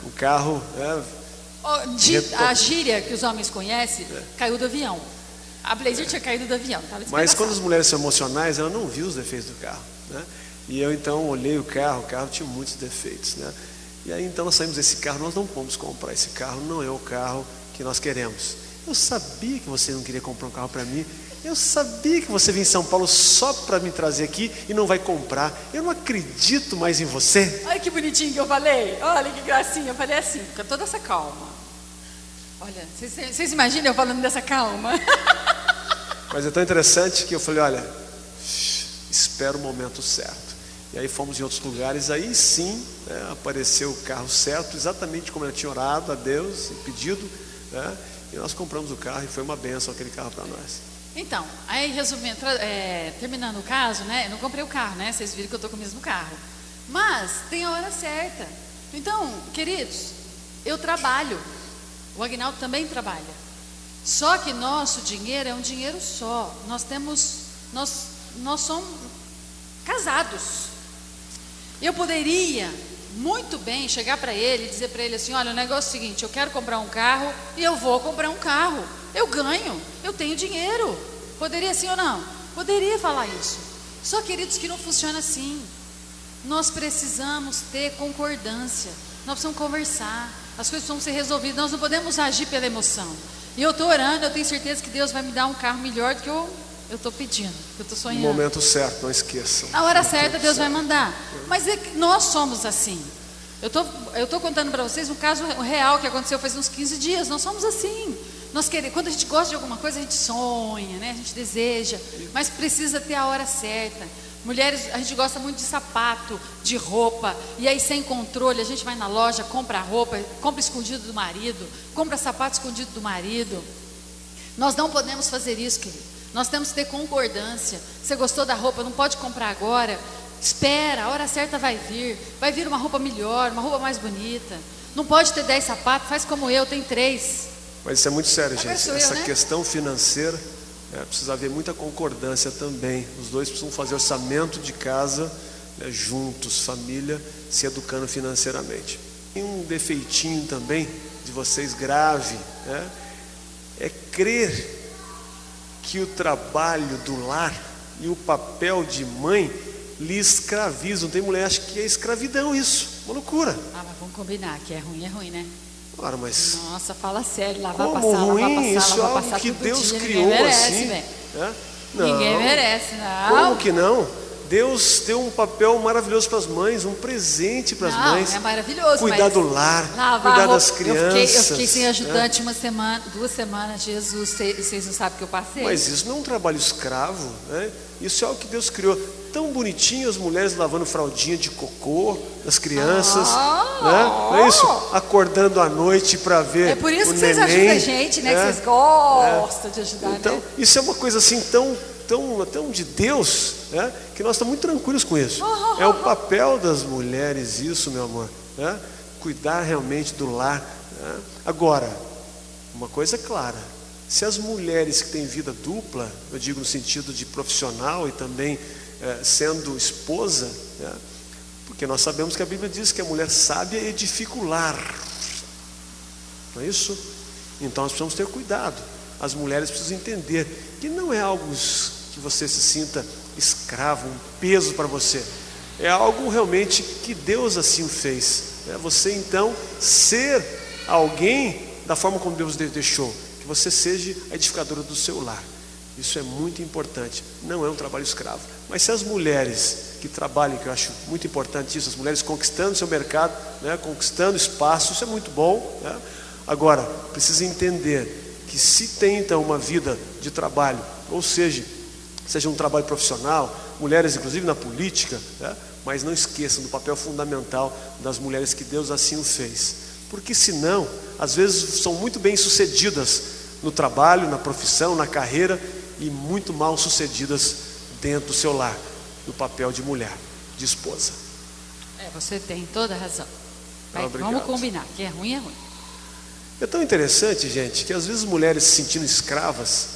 O carro a gíria que os homens conhecem, caiu do avião. A Blazer tinha caído do avião. Mas quando as mulheres são emocionais, ela não viu os defeitos do carro, né? E eu então olhei o carro tinha muitos defeitos, né? E aí então nós saímos desse carro, nós não vamos comprar esse carro, não é o carro que nós queremos. Eu sabia que você não queria comprar um carro para mim. Eu sabia que você veio em São Paulo só para me trazer aqui e não vai comprar. Eu não acredito mais em você. Olha que bonitinho que eu falei. Olha que gracinha. Eu falei assim, com toda essa calma. Olha, vocês imaginam eu falando dessa calma? Mas é tão interessante que eu falei: olha, espera o momento certo. E aí fomos em outros lugares. Aí sim, apareceu o carro certo, exatamente como eu tinha orado a Deus e pedido, né? E nós compramos o carro e foi uma bênção aquele carro para nós. Então, aí resumindo, terminando o caso, né? Eu não comprei o carro, né? Vocês viram que eu estou com o mesmo carro. Mas tem a hora certa. Então, queridos, eu trabalho. O Aguinaldo também trabalha. Só que nosso dinheiro é um dinheiro só. Nós somos casados. Eu poderia muito bem chegar para ele e dizer para ele assim: olha, o negócio é o seguinte, eu quero comprar um carro e eu vou comprar um carro. Eu ganho, eu tenho dinheiro. Poderia sim ou não? Poderia falar isso. Só, queridos, que não funciona assim. Nós precisamos ter concordância. Nós precisamos conversar. As coisas precisam ser resolvidas. Nós não podemos agir pela emoção. E eu estou orando, eu tenho certeza que Deus vai me dar um carro melhor do que eu estou pedindo, que eu estou sonhando. No momento certo, não esqueçam. Na hora certa Deus vai mandar. Mas é que nós somos assim. Eu estou contando para vocês um caso real que aconteceu faz uns 15 dias. Nós somos assim. Quando a gente gosta de alguma coisa, a gente sonha, né? A gente deseja, mas precisa ter a hora certa. Mulheres, a gente gosta muito de sapato, de roupa, e aí sem controle, a gente vai na loja, compra roupa, compra escondido do marido, compra sapato escondido do marido. Nós não podemos fazer isso, querido. Nós temos que ter concordância. Você gostou da roupa, não pode comprar agora. Espera, a hora certa vai vir uma roupa melhor, uma roupa mais bonita. Não pode ter 10 sapatos, faz como eu, tem 3. Mas isso é muito sério, gente. Essa né? questão financeira, precisa haver muita concordância também. Os dois precisam fazer orçamento de casa, né, juntos, família, se educando financeiramente. Tem um defeitinho também de vocês grave, né? É crer que o trabalho do lar e o papel de mãe lhe escravizam. Tem mulher que acha que é escravidão isso, uma loucura. Mas vamos combinar que é ruim, né? Ora, mas nossa, fala sério, lavar, como passar, ruim? lavar, passar, Isso é algo que Deus criou assim. Ninguém merece, não. Como que não? Deus deu um papel maravilhoso para as mães, um presente para as mães. É maravilhoso. Cuidar do lar, cuidar das crianças. Eu fiquei sem ajudante uma semana, 2 semanas, Jesus, vocês não sabem o que eu passei. Mas isso não é um trabalho escravo, né? Isso é algo que Deus criou. Tão bonitinho as mulheres lavando fraldinha de cocô das crianças, né? Não é isso? Acordando à noite para ver. É por isso o que vocês neném, ajudam a gente, né? Que vocês gostam de ajudar, então, né? isso é uma coisa assim tão de Deus, né? Que nós estamos muito tranquilos com isso. É o papel das mulheres isso, meu amor, né? Cuidar realmente do lar, né? Agora, uma coisa é clara: se as mulheres que têm vida dupla, eu digo no sentido de profissional e também sendo esposa, né? Porque nós sabemos que a Bíblia diz que a mulher sábia edifica o lar, não é isso? Então nós precisamos ter cuidado. As mulheres precisam entender que não é algo que você se sinta escravo, um peso para você. É algo realmente que Deus assim o fez. É você então ser alguém da forma como Deus deixou, que você seja a edificadora do seu lar. Isso é muito importante. Não é um trabalho escravo. Mas se as mulheres que trabalham, que eu acho muito importante isso, as mulheres conquistando seu mercado, né, conquistando espaço, isso é muito bom, né? Agora, precisa entender que se tem então uma vida de trabalho, ou seja um trabalho profissional, mulheres inclusive na política, né? Mas não esqueçam do papel fundamental das mulheres que Deus assim o fez, porque senão, às vezes são muito bem sucedidas no trabalho, na profissão, na carreira, e muito mal sucedidas dentro do seu lar, no papel de mulher, de esposa. Você tem toda a razão. Obrigado. Vamos combinar, que é ruim, é ruim. É tão interessante, gente, que às vezes mulheres se sentindo escravas,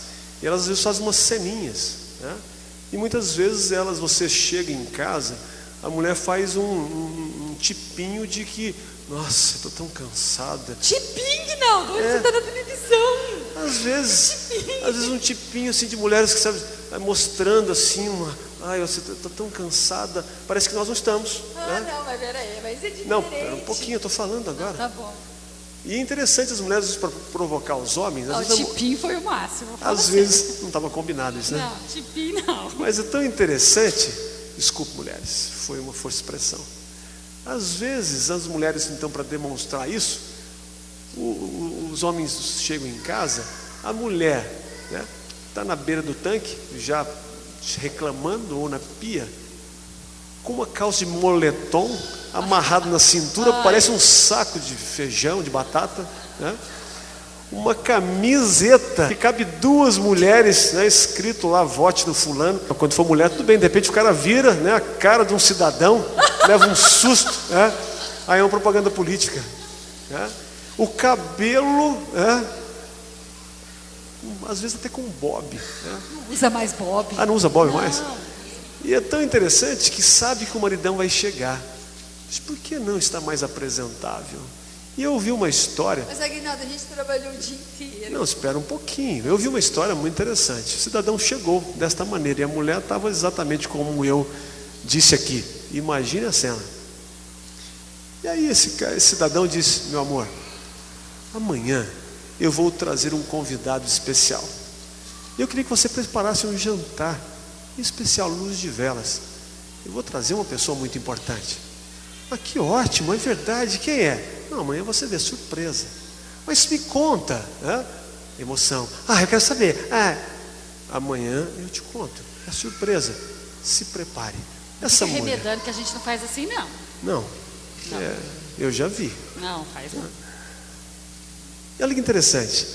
e elas às vezes fazem umas ceninhas, né? E muitas vezes você chega em casa, a mulher faz um tipinho de que, nossa, eu estou tão cansada. Tipinho não, onde você está na televisão? Às vezes um tipinho assim de mulheres que sabe, mostrando assim você está tão cansada, parece que nós não estamos. Né? Não, mas peraí, vai ser diferente. Não, pera um pouquinho, eu estou falando agora. Tá bom. E é interessante as mulheres para provocar os homens. O tipinho foi o máximo. Às vezes não estava combinado isso, né? Não, tipinho não. Mas é tão interessante. Desculpe, mulheres, foi uma força de expressão. Às vezes as mulheres então, para demonstrar isso, os homens chegam em casa, a mulher, né, está na beira do tanque, já reclamando, ou na pia, com uma calça de moletom amarrado na cintura, parece um saco de feijão, de batata, né? Uma camiseta que cabe 2 mulheres, né, escrito lá, vote no fulano. Quando for mulher, tudo bem, de repente o cara vira, né, a cara de um cidadão, leva um susto, né? Aí é uma propaganda política, né? O cabelo, né, às vezes até com bob, né? Não usa mais bob. Não usa bob mais? E é tão interessante que sabe que o maridão vai chegar. Mas por que não está mais apresentável? E eu ouvi uma história. Mas Aguinaldo, a gente trabalhou o dia inteiro. Não, espera um pouquinho. Eu ouvi uma história muito interessante. O cidadão chegou desta maneira e a mulher estava exatamente como eu disse aqui. Imagine a cena. E aí esse cidadão disse: meu amor, amanhã eu vou trazer um convidado especial. Eu queria que você preparasse um jantar especial, luz de velas. Eu vou trazer uma pessoa muito importante. Mas que ótimo, é verdade. Quem é? Não, amanhã você vê, surpresa. Mas me conta, né? Emoção. Eu quero saber. Amanhã eu te conto. É surpresa. Se prepare. Essa mulher. mulher. Remedando que a gente não faz assim, não. Não. Eu já vi. Não, faz não. E olha que interessante.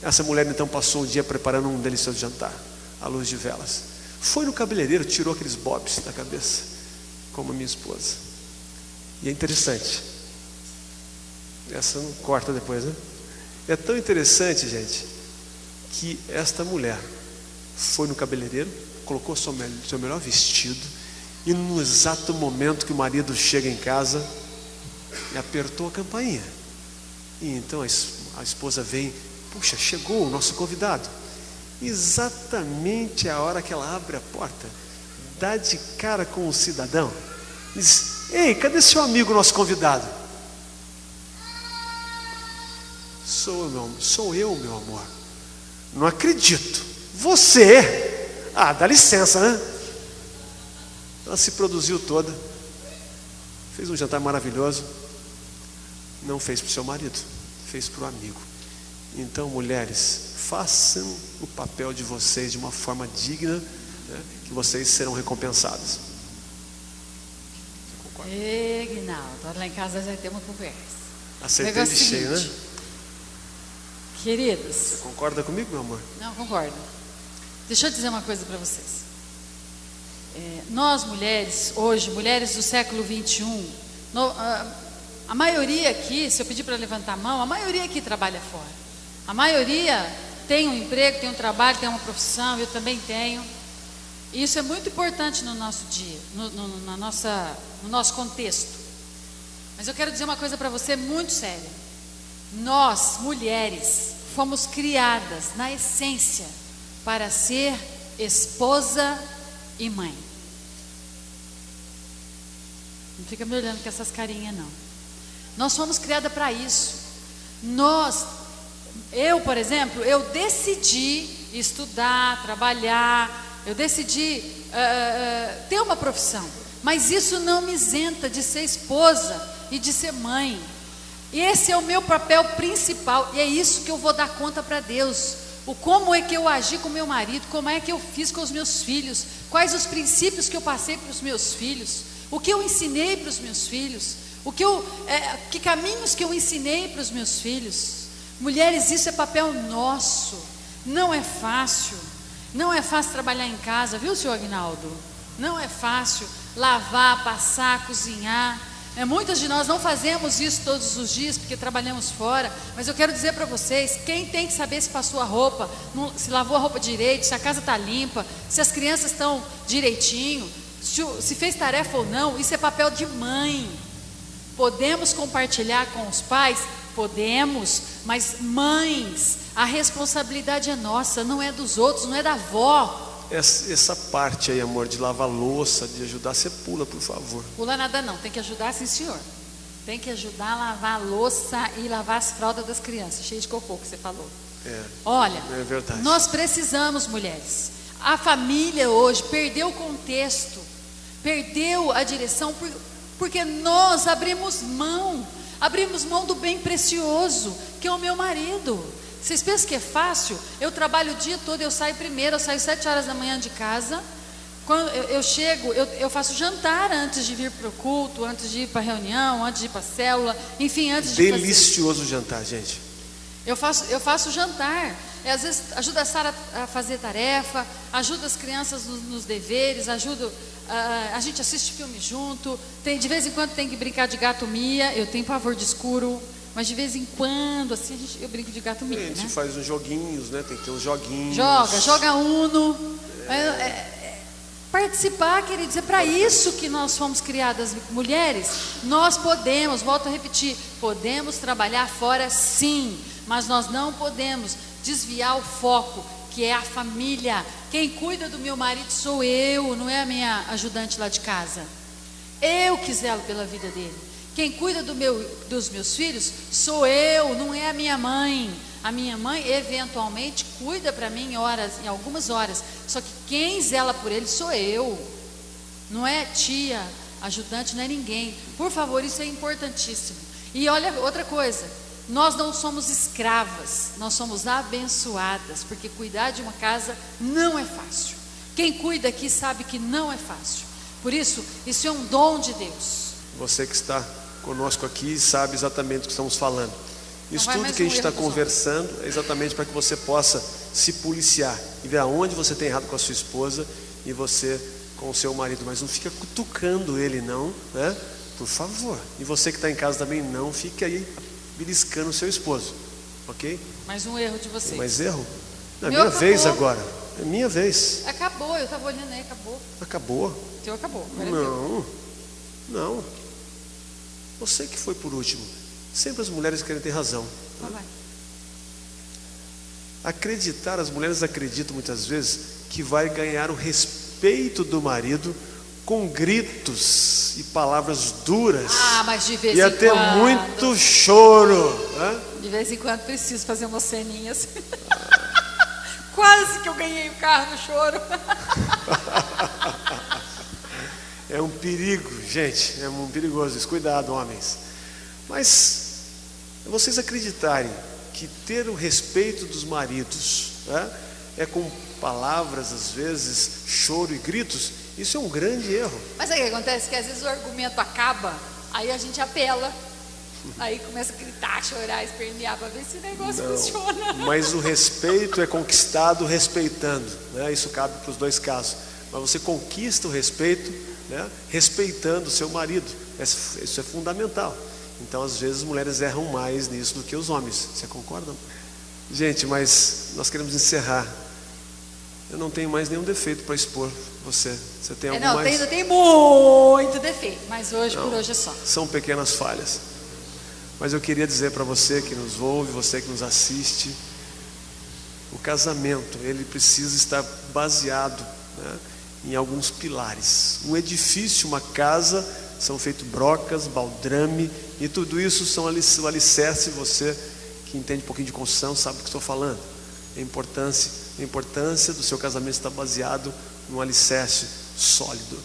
Essa mulher então passou o dia preparando um delicioso jantar, à luz de velas. Foi no cabeleireiro, tirou aqueles bobs da cabeça, como a minha esposa. E é interessante. Essa não corta depois, né? É tão interessante, gente, que esta mulher foi no cabeleireiro, colocou seu melhor vestido, e no exato momento que o marido chega em casa, apertou a campainha. E então a esposa vem: puxa, chegou o nosso convidado. Exatamente a hora que ela abre a porta, dá de cara com o cidadão, diz: ei, cadê seu amigo, nosso convidado? Sou eu, meu amor. Não acredito. Você? Dá licença, né? Ela se produziu toda, fez um jantar maravilhoso, não fez para o seu marido, fez para o amigo. Então, mulheres, façam o papel de vocês de uma forma digna, né, que vocês serão recompensadas. Guinaldo, lá em casa já tem uma conversa. Acertei de cheio, né? Queridos. Você concorda comigo, meu amor? Não, concordo. Deixa eu dizer uma coisa para vocês. Nós mulheres, hoje, mulheres do século 21, a maioria aqui, se eu pedir para levantar a mão, a maioria aqui trabalha fora. A maioria tem um emprego, tem um trabalho, tem uma profissão, eu também tenho. E isso é muito importante no nosso dia, no nosso contexto. Mas eu quero dizer uma coisa para você muito séria. Nós, mulheres, fomos criadas na essência para ser esposa e mãe. Não fica me olhando com essas carinhas, não. Nós fomos criadas para isso. Eu, por exemplo, eu decidi estudar, trabalhar, eu decidi ter uma profissão, mas isso não me isenta de ser esposa e de ser mãe. E esse é o meu papel principal, e é isso que eu vou dar conta para Deus. Como é que eu agi com meu marido, como é que eu fiz com os meus filhos, quais os princípios que eu passei para os meus filhos, o que eu ensinei para os meus filhos, que caminhos que eu ensinei para os meus filhos. Mulheres, isso é papel nosso. Não é fácil. Não é fácil trabalhar em casa, viu, senhor Aguinaldo? Não é fácil lavar, passar, cozinhar. Muitas de nós não fazemos isso todos os dias porque trabalhamos fora. Mas eu quero dizer para vocês, quem tem que saber se passou a roupa, se lavou a roupa direito, se a casa está limpa, se as crianças estão direitinho, se fez tarefa ou não, isso é papel de mãe. Podemos compartilhar com os pais? Podemos, mas mães, a responsabilidade é nossa, não é dos outros, não é da avó. Essa parte aí, amor, de lavar louça, de ajudar, você pula, por favor. Pula nada não, tem que ajudar, sim senhor. Tem que ajudar a lavar a louça e lavar as fraldas das crianças, cheio de cocô que você falou. Olha, é verdade. Nós precisamos, mulheres. A família hoje perdeu o contexto, perdeu a direção, porque nós abrimos mão do bem precioso, que é o meu marido. Vocês pensam que é fácil? Eu trabalho o dia todo, eu saio 7 horas da manhã de casa. Quando eu chego, eu faço jantar antes de vir para o culto, antes de ir para a reunião, antes de ir para a célula, enfim, antes de fazer. Delicioso jantar, gente. Eu faço jantar. Às vezes ajuda a Sara a fazer tarefa, ajuda as crianças nos deveres, a gente assiste filme junto. De vez em quando tem que brincar de gato Mia. Eu tenho pavor de escuro, mas de vez em quando assim eu brinco de gato Mia. A gente faz uns joguinhos, né? Tem que ter uns joguinhos. Joga Uno. Participar, queridos, é para isso que nós fomos criadas. Mulheres, nós podemos, volto a repetir, podemos trabalhar fora sim, mas nós não podemos desviar o foco, que é a família. Quem cuida do meu marido sou eu, não é a minha ajudante lá de casa. Eu que zelo pela vida dele. Quem cuida dos meus filhos sou eu, não é a minha mãe. A minha mãe eventualmente cuida para mim em algumas horas. Só que quem zela por ele sou eu. Não é tia, ajudante, não é ninguém. Por favor, isso é importantíssimo. E olha outra coisa. Nós não somos escravas, nós somos abençoadas, porque cuidar de uma casa não é fácil. Quem cuida aqui sabe que não é fácil. Por isso é um dom de Deus. Você que está conosco aqui sabe exatamente o que estamos falando. Isso tudo que a gente está conversando é exatamente para que você possa se policiar e ver aonde você tem errado com a sua esposa e você com o seu marido. Mas não fica cutucando ele não, né? Por favor. E você que está em casa também, não fique aí beliscando o seu esposo, ok? Mais um erro de vocês. Mais erro? É minha vez agora. É minha vez. Acabou, eu estava olhando aí, acabou. Acabou? O teu acabou. Não. Você que foi por último. Sempre as mulheres querem ter razão. Vai. As mulheres acreditam muitas vezes que vai ganhar o respeito do marido com gritos e palavras duras. Mas de vez em quando. Ia ter muito choro. De vez em quando preciso fazer umas ceninhas. Quase que eu ganhei o carro no choro. É um perigo, gente, é muito perigoso isso. Cuidado, homens. Mas vocês acreditarem que ter o respeito dos maridos, né, é com palavras, às vezes, choro e gritos, isso é um grande erro. Mas aí o que acontece? Que às vezes o argumento acaba, aí a gente apela, aí começa a gritar, chorar, espernear para ver se o negócio funciona. Mas o respeito é conquistado respeitando, né? Isso cabe para os dois casos. Mas você conquista o respeito, né, respeitando o seu marido. Isso é fundamental. Então, às vezes, as mulheres erram mais nisso do que os homens. Você concorda? Gente, mas nós queremos encerrar. Eu não tenho mais nenhum defeito para expor você. Você tem algum mais? Não, tem muito defeito, mas hoje, por hoje é só. São pequenas falhas. Mas eu queria dizer para você que nos ouve, você que nos assiste, o casamento, ele precisa estar baseado, né, em alguns pilares. Um edifício, uma casa, são feitos brocas, baldrame, e tudo isso são o alicerce. Você que entende um pouquinho de construção sabe do que estou falando. A importância do seu casamento está baseado num alicerce sólido.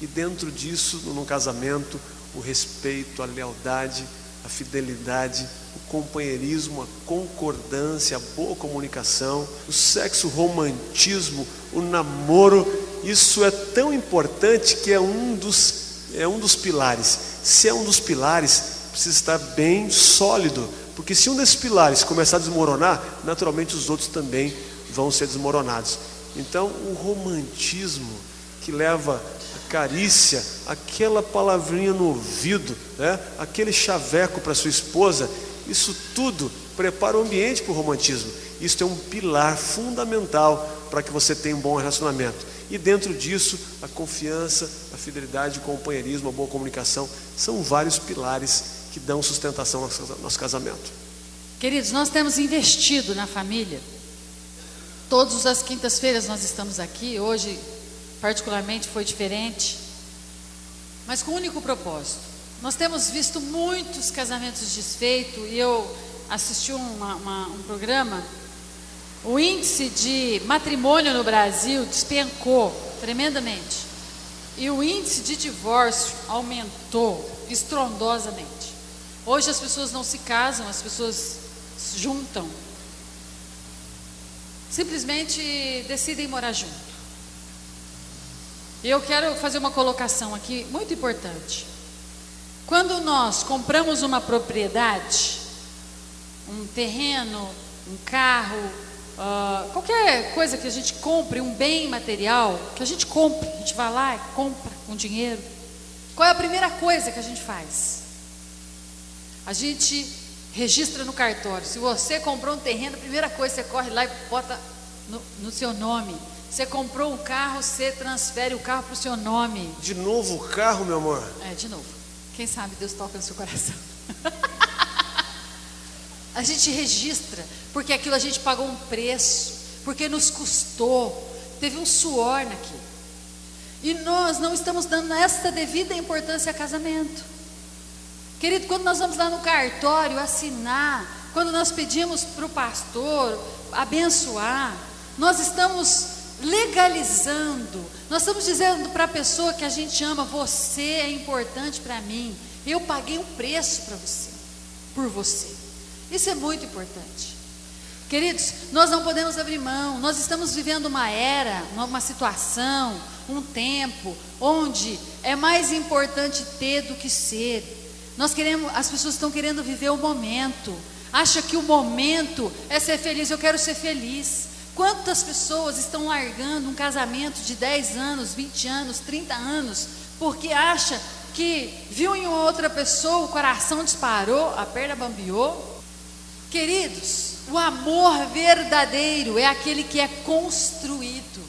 E dentro disso, num casamento, o respeito, a lealdade, a fidelidade, o companheirismo, a concordância, a boa comunicação, o sexo, o romantismo, o namoro, isso é tão importante que é um dos pilares. Se é um dos pilares, precisa estar bem sólido, porque se um desses pilares começar a desmoronar, naturalmente os outros também vão ser desmoronados. Então, o romantismo que leva a carícia, aquela palavrinha no ouvido, né, aquele chaveco para sua esposa, isso tudo prepara o ambiente para o romantismo. Isso é um pilar fundamental para que você tenha um bom relacionamento. E dentro disso, a confiança, a fidelidade, o companheirismo, a boa comunicação, são vários pilares que dão sustentação ao nosso casamento. Queridos, nós temos investido na família. Todas as quintas-feiras nós estamos aqui. Hoje, particularmente, foi diferente, mas com um único propósito. Nós temos visto muitos casamentos desfeitos, e eu assisti um programa. O índice de matrimônio no Brasil despencou tremendamente, e o índice de divórcio aumentou estrondosamente. Hoje as pessoas não se casam, as pessoas se juntam, simplesmente decidem morar junto. E eu quero fazer uma colocação aqui muito importante. Quando nós compramos uma propriedade, um terreno, um carro, qualquer coisa que a gente compre, um bem material, que a gente compre, a gente vai lá e compra com dinheiro, qual é a primeira coisa que a gente faz? A gente registra no cartório. Se você comprou um terreno, a primeira coisa, você corre lá e bota no seu nome. Você comprou um carro, você transfere o carro para o seu nome. De novo o carro, meu amor? De novo. Quem sabe Deus toca no seu coração. A gente registra, porque aquilo a gente pagou um preço, porque nos custou, teve um suor naquilo. E nós não estamos dando essa devida importância a casamento. Querido, quando nós vamos lá no cartório assinar, quando nós pedimos para o pastor abençoar, nós estamos legalizando, nós estamos dizendo para a pessoa que a gente ama: você é importante para mim, eu paguei um preço para você, por você. Isso é muito importante. Queridos, nós não podemos abrir mão. Nós estamos vivendo uma era, uma situação, um tempo onde é mais importante ter do que ser. As pessoas estão querendo viver o momento. Acha que o momento é ser feliz. Eu quero ser feliz. Quantas pessoas estão largando um casamento de 10 anos, 20 anos, 30 anos, porque acha que viu em outra pessoa, o coração disparou, a perna bambeou? Queridos, o amor verdadeiro é aquele que é construído.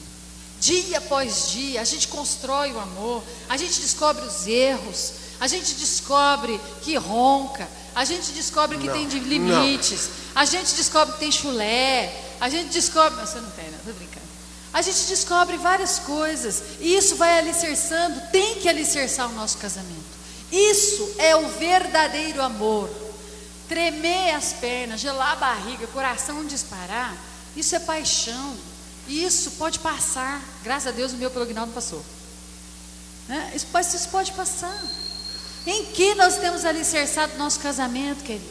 Dia após dia, a gente constrói o amor, a gente descobre os erros, a gente descobre que ronca, a gente descobre que tem limites, a gente descobre que tem chulé, a gente descobre... Você não tem, não, tô brincando. A gente descobre várias coisas, e isso vai alicerçando, tem que alicerçar o nosso casamento. Isso é o verdadeiro amor. Tremer as pernas, gelar a barriga, coração disparar, isso é paixão. E isso pode passar. Graças a Deus o meu Pelognal não passou. né? Isso pode passar. Em que nós temos alicerçado nosso casamento, querido?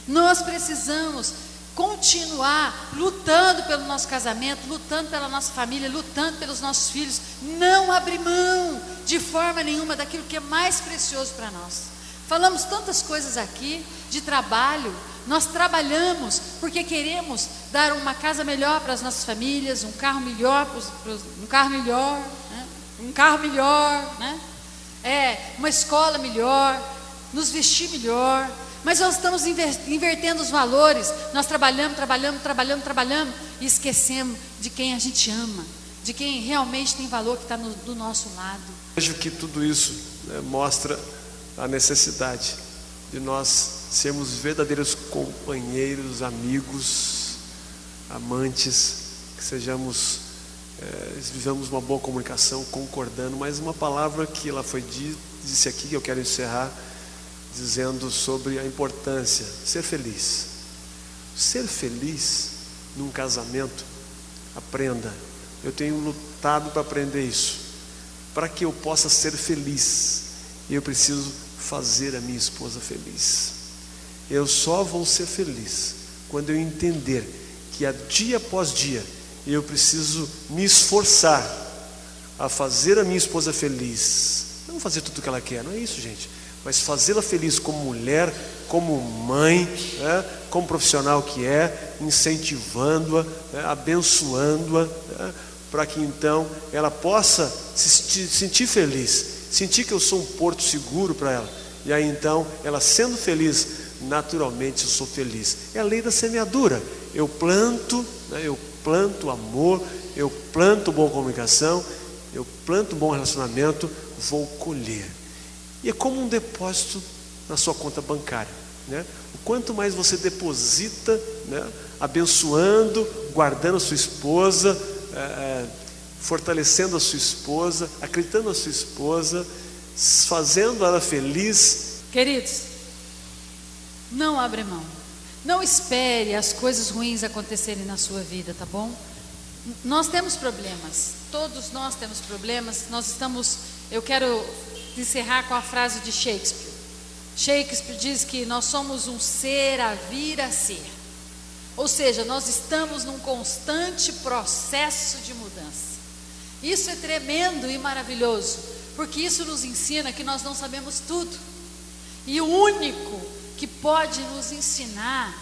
Nós precisamos continuar lutando pelo nosso casamento, lutando pela nossa família, lutando pelos nossos filhos. Não abrir mão de forma nenhuma daquilo que é mais precioso para nós. Falamos tantas coisas aqui de trabalho. Nós trabalhamos porque queremos dar uma casa melhor para as nossas famílias, um carro melhor, né? Uma escola melhor, nos vestir melhor. Mas nós estamos invertendo os valores. Nós trabalhamos e esquecemos de quem a gente ama, de quem realmente tem valor, que está do nosso lado. Vejo que tudo isso, né, mostra a necessidade de nós sermos verdadeiros companheiros, amigos, amantes, que sejamos, vivamos uma boa comunicação, concordando. Mas uma palavra que ela disse aqui, que eu quero encerrar, dizendo sobre a importância, ser feliz. Ser feliz num casamento, aprenda. Eu tenho lutado para aprender isso. Para que eu possa ser feliz, eu preciso fazer a minha esposa feliz. Eu só vou ser feliz quando eu entender que dia após dia eu preciso me esforçar a fazer a minha esposa feliz. Não fazer tudo o que ela quer, não é isso, gente, mas fazê-la feliz como mulher, como mãe, né, como profissional que é, incentivando-a, né, abençoando-a, né, para que então ela possa se sentir feliz, sentir que eu sou um porto seguro para ela. E aí então, ela sendo feliz, naturalmente eu sou feliz. É a lei da semeadura. Eu planto, né, eu planto amor, eu planto boa comunicação, eu planto bom relacionamento, vou colher. E é como um depósito na sua conta bancária, né? O quanto mais você deposita, né, abençoando, guardando a sua esposa, fortalecendo a sua esposa, acreditando na sua esposa, fazendo ela feliz. Queridos, não abre mão. Não espere as coisas ruins acontecerem na sua vida, tá bom? Nós temos problemas. Todos nós temos problemas. Eu quero encerrar com a frase de Shakespeare. Shakespeare diz que nós somos um ser a vir a ser. Ou seja, nós estamos num constante processo de mudança. Isso é tremendo e maravilhoso, porque isso nos ensina que nós não sabemos tudo. E o único que pode nos ensinar,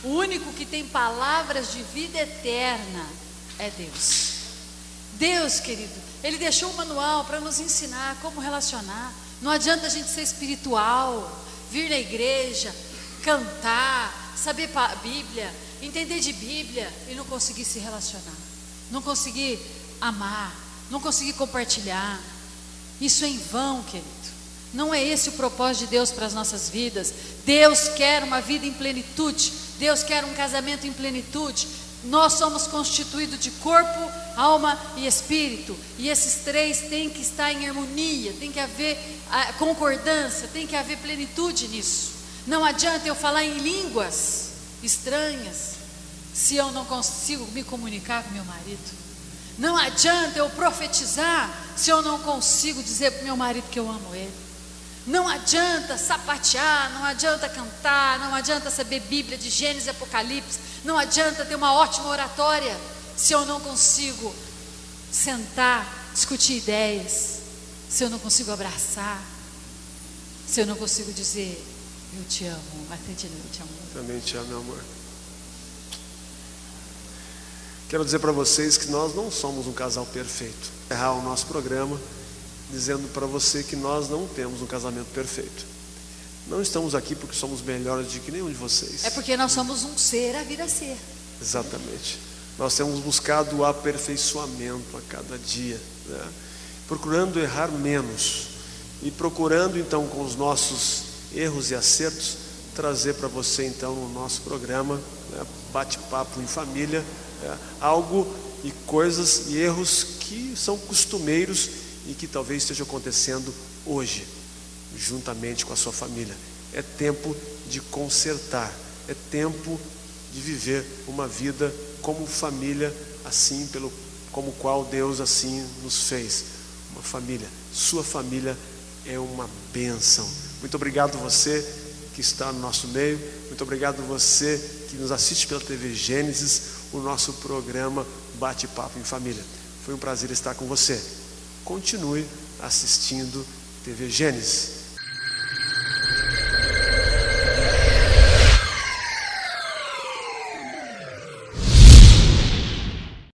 o único que tem palavras de vida eterna, é Deus. Deus, querido, Ele deixou um manual para nos ensinar como relacionar. Não adianta a gente ser espiritual, vir na igreja, cantar, saber a Bíblia, entender de Bíblia e não conseguir se relacionar, não conseguir amar, não conseguir compartilhar. Isso é em vão, querido. Não é esse o propósito de Deus para as nossas vidas. Deus quer uma vida em plenitude. Deus quer um casamento em plenitude. Nós somos constituídos de corpo, alma e espírito. E esses três têm que estar em harmonia. Tem que haver concordância. Tem que haver plenitude nisso. Não adianta eu falar em línguas estranhas se eu não consigo me comunicar com meu marido. Não adianta eu profetizar se eu não consigo dizer para o meu marido que eu amo ele. Não adianta sapatear, não adianta cantar, não adianta saber Bíblia de Gênesis e Apocalipse, não adianta ter uma ótima oratória se eu não consigo sentar, discutir ideias, se eu não consigo abraçar, se eu não consigo dizer eu te amo, eu te amo. Também te amo, meu amor. Quero dizer para vocês que nós não somos um casal perfeito. Encerrar o nosso programa dizendo para você que nós não temos um casamento perfeito. Não estamos aqui porque somos melhores do que nenhum de vocês. É porque nós somos um ser a vir a ser. Exatamente. Nós temos buscado o aperfeiçoamento a cada dia, né? Procurando errar menos e procurando então com os nossos erros e acertos trazer para você então no nosso programa, né, bate-papo em família, algo e coisas e erros que são costumeiros e que talvez estejam acontecendo hoje, juntamente com a sua família. É tempo de consertar, é tempo de viver uma vida como família, assim como qual Deus assim nos fez. uma família. Sua família é uma bênção. Muito obrigado você que está no nosso meio. Muito obrigado você que nos assiste pela TV Gênesis, o nosso programa Bate-Papo em Família. Foi um prazer estar com você. Continue assistindo TV Gênesis.